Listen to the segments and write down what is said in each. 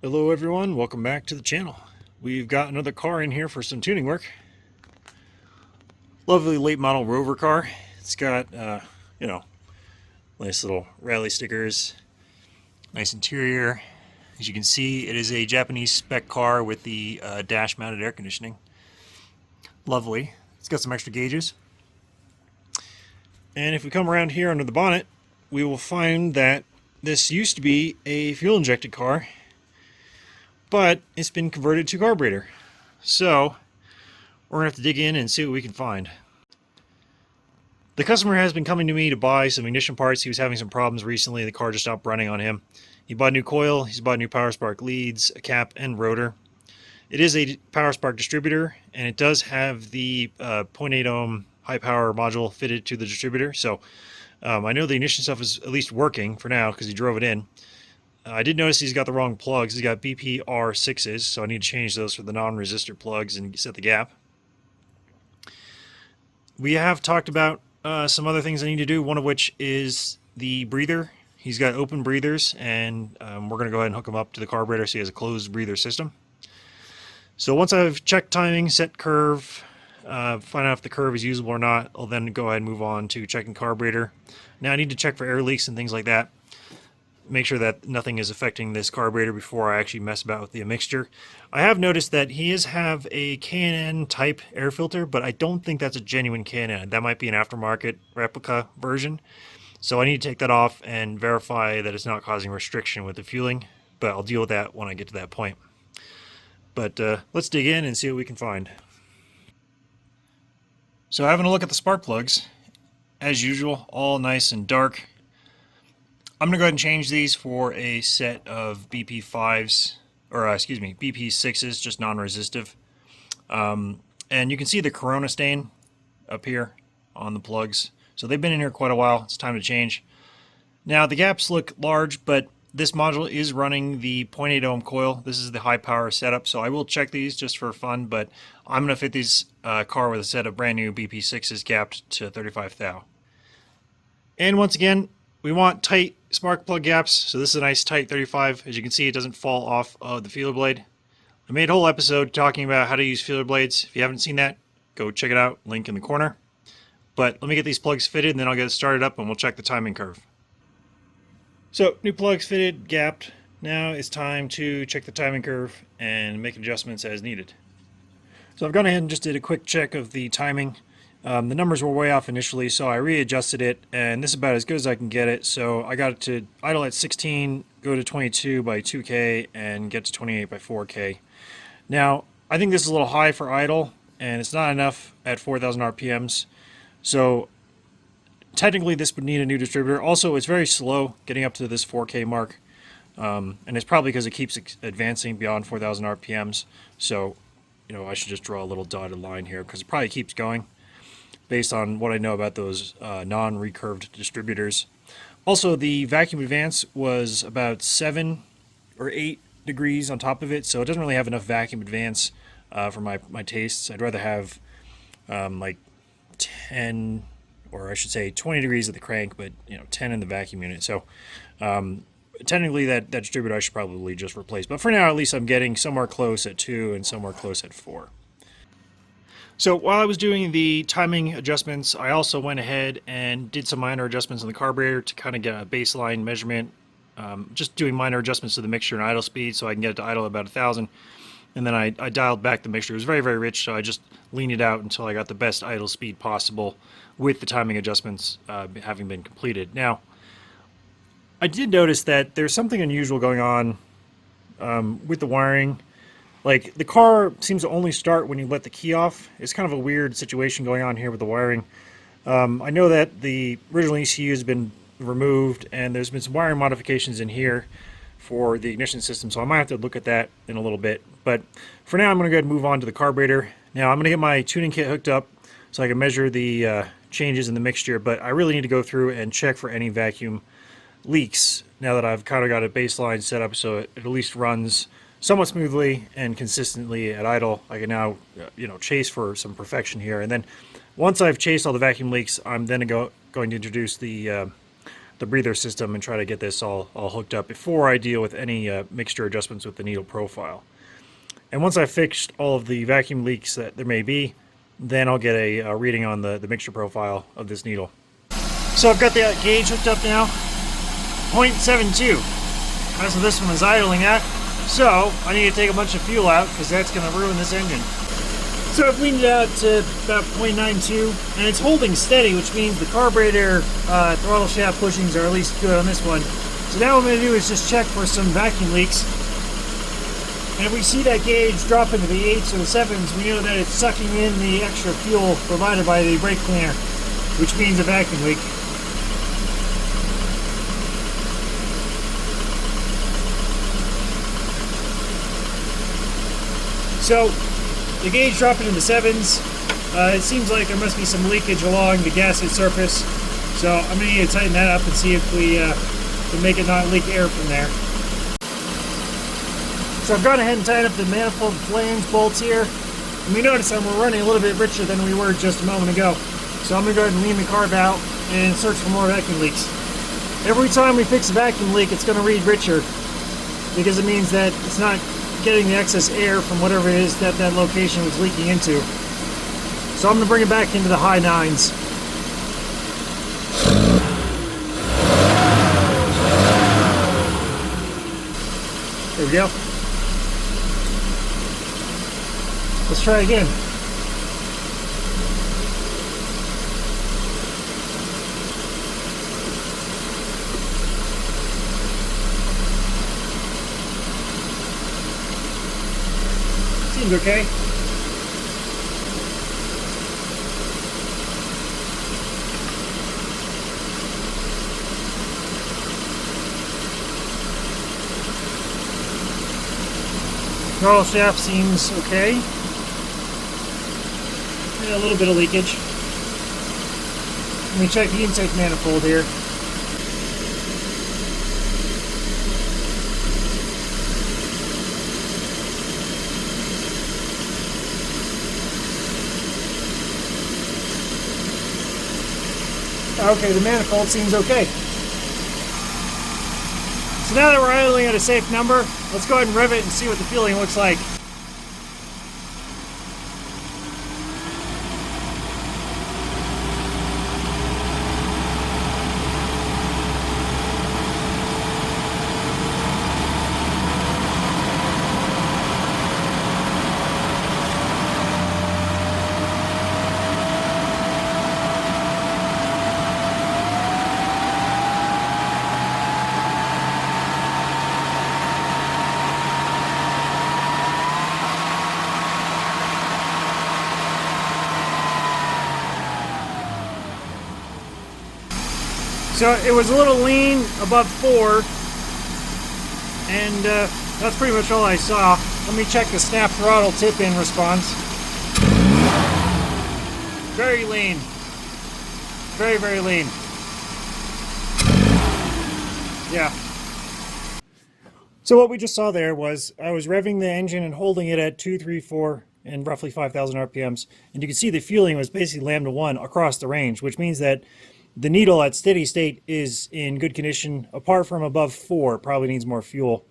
Hello everyone, welcome back to the channel. We've got another car in here for some tuning work. Lovely late model Rover car. It's got, nice little rally stickers, nice interior. As you can see, it is a Japanese spec car with the dash mounted air conditioning. Lovely. It's got some extra gauges. And if we come around here under the bonnet, we will find that this used to be a fuel injected car, but it's been converted to carburetor. So we're gonna have to dig in and see what we can find. The customer has been coming to me to buy some ignition parts. He was having some problems recently. The car just stopped running on him. He bought a new coil, he's bought new power spark leads, a cap and rotor. It is a power spark distributor, and it does have the 0.8 ohm high power module fitted to the distributor. So I know the ignition stuff is at least working for now because he drove it in. I did notice he's got the wrong plugs. He's got BPR6s, so I need to change those for the non-resistor plugs and set the gap. We have talked about some other things I need to do, one of which is the breather. He's got open breathers, and we're going to go ahead and hook him up to the carburetor so he has a closed breather system. So once I've checked timing, set curve, find out if the curve is usable or not, I'll then go ahead and move on to checking carburetor. Now I need to check for air leaks and things like that. Make sure that nothing is affecting this carburetor before I actually mess about with the mixture. I have noticed that he is have a K&N type air filter, but I don't think that's a genuine K&N. That might be an aftermarket replica version. So I need to take that off and verify that it's not causing restriction with the fueling, but I'll deal with that when I get to that point. But let's dig in and see what we can find. So having a look at the spark plugs, as usual, all nice and dark. I'm going to go ahead and change these for a set of BP5s, or BP6s, just non-resistive. And you can see the Corona stain up here on the plugs. So they've been in here quite a while. It's time to change. Now the gaps look large, but this module is running the 0.8 ohm coil. This is the high power setup, so I will check these just for fun, but I'm going to fit these car with a set of brand new BP6s gapped to 35 thou. And once again, we want tight spark plug gaps, so this is a nice tight 35. As you can see, it doesn't fall off of the feeler blade. I made a whole episode talking about how to use feeler blades. If you haven't seen that, go check it out, link in the corner. But let me get these plugs fitted and then I'll get it started up and we'll check the timing curve. So, new plugs fitted, gapped. Now it's time to check the timing curve and make adjustments as needed. So I've gone ahead and just did a quick check of the timing. The numbers were way off initially, so I readjusted it, and this is about as good as I can get it. So I got it to idle at 16, go to 22 by 2K, and get to 28 by 4K. Now, I think this is a little high for idle, and it's not enough at 4,000 RPMs. So technically this would need a new distributor. Also, it's very slow getting up to this 4K mark, and it's probably because it keeps advancing beyond 4,000 RPMs. So, I should just draw a little dotted line here because it probably keeps going, based on what I know about those non-recurved distributors. Also, the vacuum advance was about 7 or 8 degrees on top of it, so it doesn't really have enough vacuum advance for my tastes. I'd rather have like 10, or I should say 20 degrees at the crank, but 10 in the vacuum unit. So technically that distributor I should probably just replace. But for now, at least I'm getting somewhere close at 2 and somewhere close at 4. So while I was doing the timing adjustments, I also went ahead and did some minor adjustments on the carburetor to kind of get a baseline measurement. Just doing minor adjustments to the mixture and idle speed so I can get it to idle about 1,000. And then I dialed back the mixture. It was very, very rich, so I just leaned it out until I got the best idle speed possible with the timing adjustments having been completed. Now, I did notice that there's something unusual going on with the wiring. Like, the car seems to only start when you let the key off. It's kind of a weird situation going on here with the wiring. I know that the original ECU has been removed, and there's been some wiring modifications in here for the ignition system, so I might have to look at that in a little bit. But for now, I'm going to go ahead and move on to the carburetor. Now, I'm going to get my tuning kit hooked up so I can measure the changes in the mixture, but I really need to go through and check for any vacuum leaks now that I've kind of got a baseline set up so it at least runs somewhat smoothly and consistently at idle. I can now, chase for some perfection here. And then once I've chased all the vacuum leaks, I'm then going to introduce the the breather system and try to get this all hooked up before I deal with any mixture adjustments with the needle profile. And once I've fixed all of the vacuum leaks that there may be, then I'll get a reading on the mixture profile of this needle. So I've got the gauge hooked up now, 0.72. That's what this one is idling at. So I need to take a bunch of fuel out because that's going to ruin this engine. So I've leaned it out to about 0.92, and it's holding steady, which means the carburetor throttle shaft pushings are at least good on this one. So now what I'm going to do is just check for some vacuum leaks. And if we see that gauge drop into the 8s or the 7s, we know that it's sucking in the extra fuel provided by the brake cleaner, which means a vacuum leak. So, the gauge dropping in the 7s, it seems like there must be some leakage along the gasket surface. So I'm going to need to tighten that up and see if we can make it not leak air from there. So I've gone ahead and tied up the manifold flange bolts here. And we notice that we're running a little bit richer than we were just a moment ago. So I'm going to go ahead and lean the carb out and search for more vacuum leaks. Every time we fix a vacuum leak, it's going to read richer because it means that it's not getting the excess air from whatever it is that that location was leaking into. So I'm going to bring it back into the high 9s. There we go. Let's try again. Seems okay. Throttle shaft seems okay. A little bit of leakage. Let me check the intake manifold here. Okay, the manifold seems okay. So now that we're idling at a safe number, let's go ahead and rev it and see what the feeling looks like. So it was a little lean above 4, and that's pretty much all I saw. Let me check the snap throttle tip-in response. Very lean. Very, very lean. Yeah. So what we just saw there was I was revving the engine and holding it at 2, 3, 4 and roughly 5,000 RPMs. And you can see the fueling was basically lambda 1 across the range, which means that the needle at steady state is in good condition, apart from above 4, probably needs more fuel.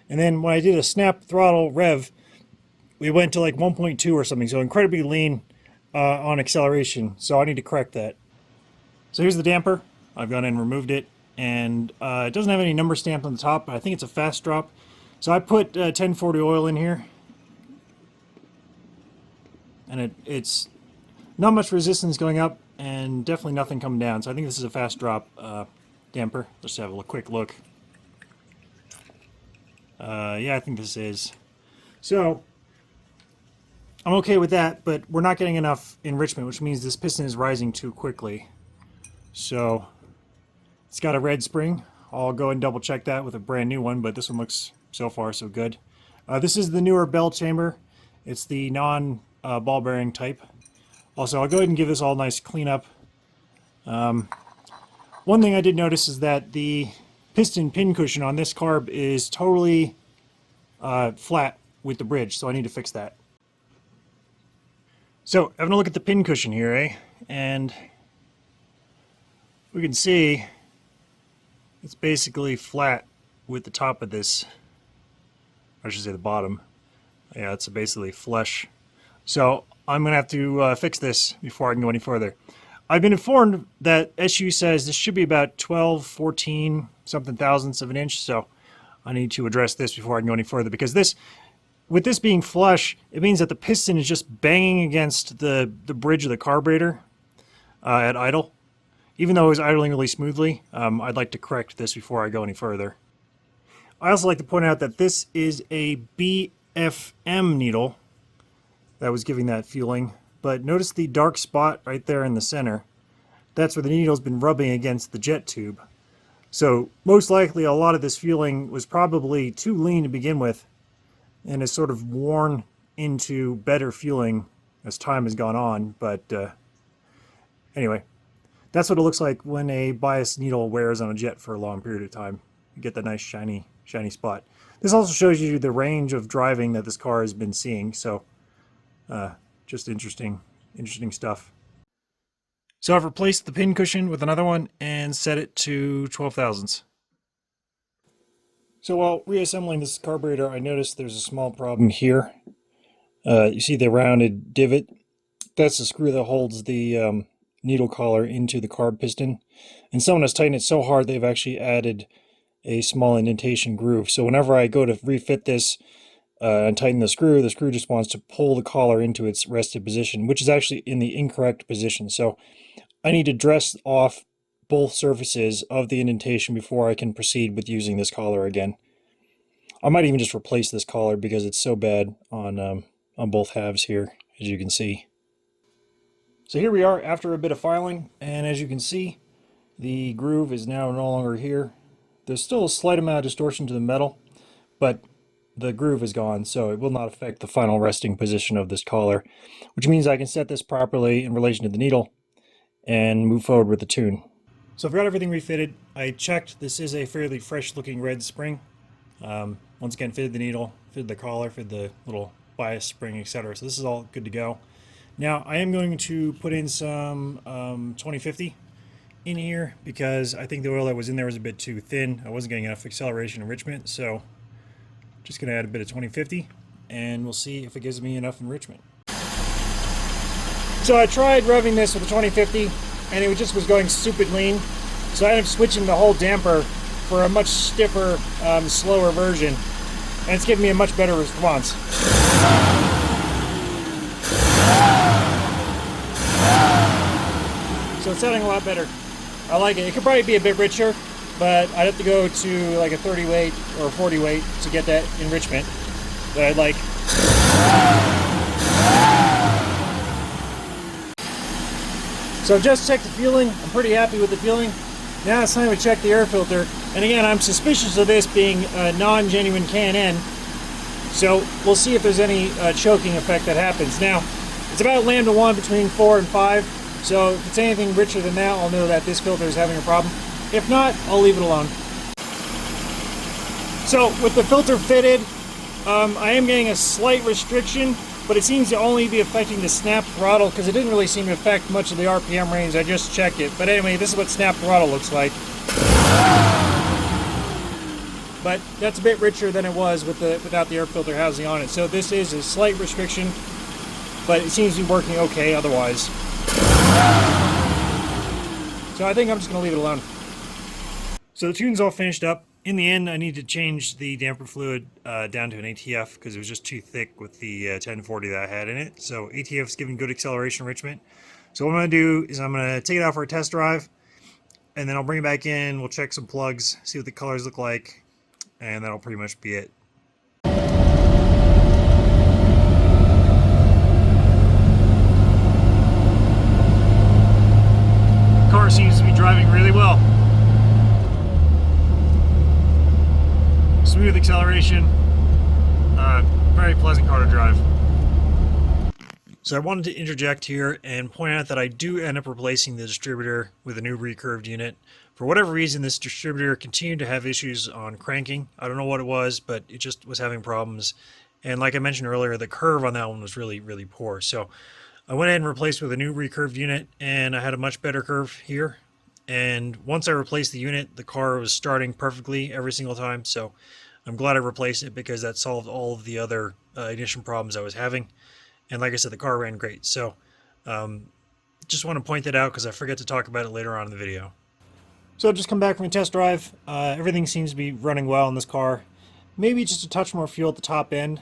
And then when I did a snap throttle rev, we went to like 1.2 or something, so incredibly lean on acceleration, so I need to correct that. So here's the damper. I've gone in and removed it, and it doesn't have any number stamped on the top, but I think it's a fast drop. So I put 1040 oil in here, and it's not much resistance going up, and definitely nothing coming down. So I think this is a fast drop damper. Let's have a quick look. Yeah, I think this is. So I'm okay with that, but we're not getting enough enrichment, which means this piston is rising too quickly. So it's got a red spring. I'll go and double check that with a brand new one, but this one looks so far so good. This is the newer bell chamber. It's the non-ball bearing type. Also, I'll go ahead and give this all a nice cleanup. One thing I did notice is that the piston pin cushion on this carb is totally flat with the bridge, so I need to fix that. So, having a look at the pin cushion here, and we can see It's basically flat with the top of this, I should say the bottom. Yeah, it's basically flush. So I'm going to have to fix this before I can go any further. I've been informed that SU says this should be about 12, 14 something thousandths of an inch, so I need to address this before I can go any further, because this, with this being flush, it means that the piston is just banging against the bridge of the carburetor at idle. Even though it was idling really smoothly, I'd like to correct this before I go any further. I also like to point out that this is a BFM needle that was giving that fueling, but notice the dark spot right there in the center. That's where the needle's been rubbing against the jet tube. So most likely a lot of this fueling was probably too lean to begin with and has sort of worn into better fueling as time has gone on. But anyway, that's what it looks like when a bias needle wears on a jet for a long period of time. You get that nice shiny spot. This also shows you the range of driving that this car has been seeing, so just interesting stuff. So I've replaced the pin cushion with another one and set it to 12 thousandths. So while reassembling this carburetor, I noticed there's a small problem here. You see the rounded divot? That's the screw that holds the needle collar into the carb piston. And someone has tightened it so hard they've actually added a small indentation groove. So whenever I go to refit this and tighten the screw just wants to pull the collar into its rested position, which is actually in the incorrect position. So I need to dress off both surfaces of the indentation before I can proceed with using this collar again. I might even just replace this collar because it's so bad on both halves here, as you can see. So here we are after a bit of filing, and as you can see, the groove is now no longer here. There's still a slight amount of distortion to the metal, but the groove is gone, so it will not affect the final resting position of this collar, which means I can set this properly in relation to the needle and move forward with the tune. So I've got everything refitted. I checked. This is a fairly fresh looking red spring. Once again, fitted the needle, fitted the collar, fitted the little bias spring, etc. So this is all good to go. Now I am going to put in some 2050 in here because I think the oil that was in there was a bit too thin. I wasn't getting enough acceleration enrichment, so just going to add a bit of 2050 and we'll see if it gives me enough enrichment. So I tried revving this with the 2050 and it just was going stupid lean. So I ended up switching the whole damper for a much stiffer, slower version. And it's giving me a much better response. So it's sounding a lot better. I like it. It could probably be a bit richer, but I'd have to go to like a 30 weight or 40 weight to get that enrichment that I'd like. So I've just checked the fueling. I'm pretty happy with the fueling. Now it's time to check the air filter. And again, I'm suspicious of this being a non-genuine K&N. So we'll see if there's any choking effect that happens. Now, it's about lambda 1 between 4 and 5. So if it's anything richer than that, I'll know that this filter is having a problem. If not, I'll leave it alone. So with the filter fitted, I am getting a slight restriction, but it seems to only be affecting the snap throttle because it didn't really seem to affect much of the RPM range. I just checked it. But anyway, this is what snap throttle looks like. But that's a bit richer than it was without the air filter housing on it. So this is a slight restriction, but it seems to be working okay otherwise. So I think I'm just going to leave it alone. So the tune's all finished up. In the end, I need to change the damper fluid down to an ATF because it was just too thick with the 1040 that I had in it. So ATF's giving good acceleration enrichment. So what I'm going to do is I'm going to take it out for a test drive, and then I'll bring it back in, we'll check some plugs, see what the colors look like, and that'll pretty much be it. Car seems to be driving really well. Smooth acceleration, very pleasant car to drive. So I wanted to interject here and point out that I do end up replacing the distributor with a new recurved unit. For whatever reason, this distributor continued to have issues on cranking. I don't know what it was, but it just was having problems. And like I mentioned earlier, the curve on that one was really, really poor. So I went ahead and replaced with a new recurved unit, and I had a much better curve here. and once I replaced the unit, the car was starting perfectly every single time. So I'm glad I replaced it because that solved all of the other ignition problems I was having. And like I said, the car ran great. So just want to point that out because I forget to talk about it later on in the video. So just come back from a test drive. Everything seems to be running well in this car. Maybe just a touch more fuel at the top end,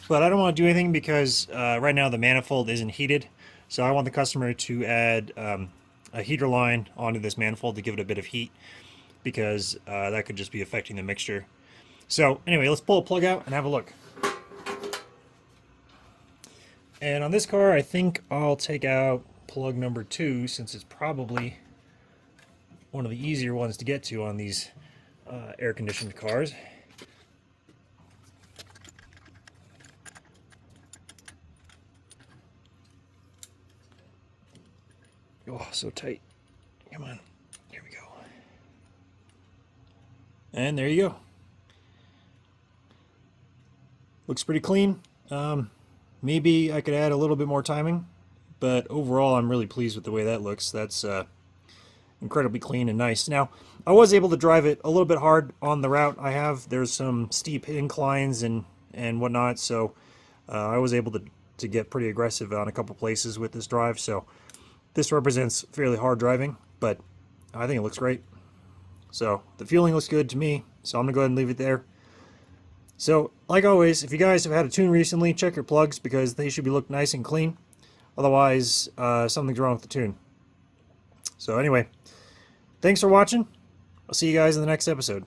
but I don't want to do anything because right now the manifold isn't heated. So I want the customer to add a heater line onto this manifold to give it a bit of heat, because that could just be affecting the mixture. So anyway, let's pull a plug out and have a look. And on this car, I think I'll take out plug number 2, since it's probably one of the easier ones to get to on these air-conditioned cars. Oh, so tight. Come on. Here we go. And there you go. Looks pretty clean. Maybe I could add a little bit more timing, but overall I'm really pleased with the way that looks. That's incredibly clean and nice. Now, I was able to drive it a little bit hard on the route I have. There's some steep inclines and whatnot, so I was able to get pretty aggressive on a couple places with this drive. So this represents fairly hard driving, but I think it looks great. So the fueling looks good to me, so I'm going to go ahead and leave it there. So, like always, if you guys have had a tune recently, check your plugs because they should be look nice and clean. Otherwise, something's wrong with the tune. So anyway, thanks for watching. I'll see you guys in the next episode.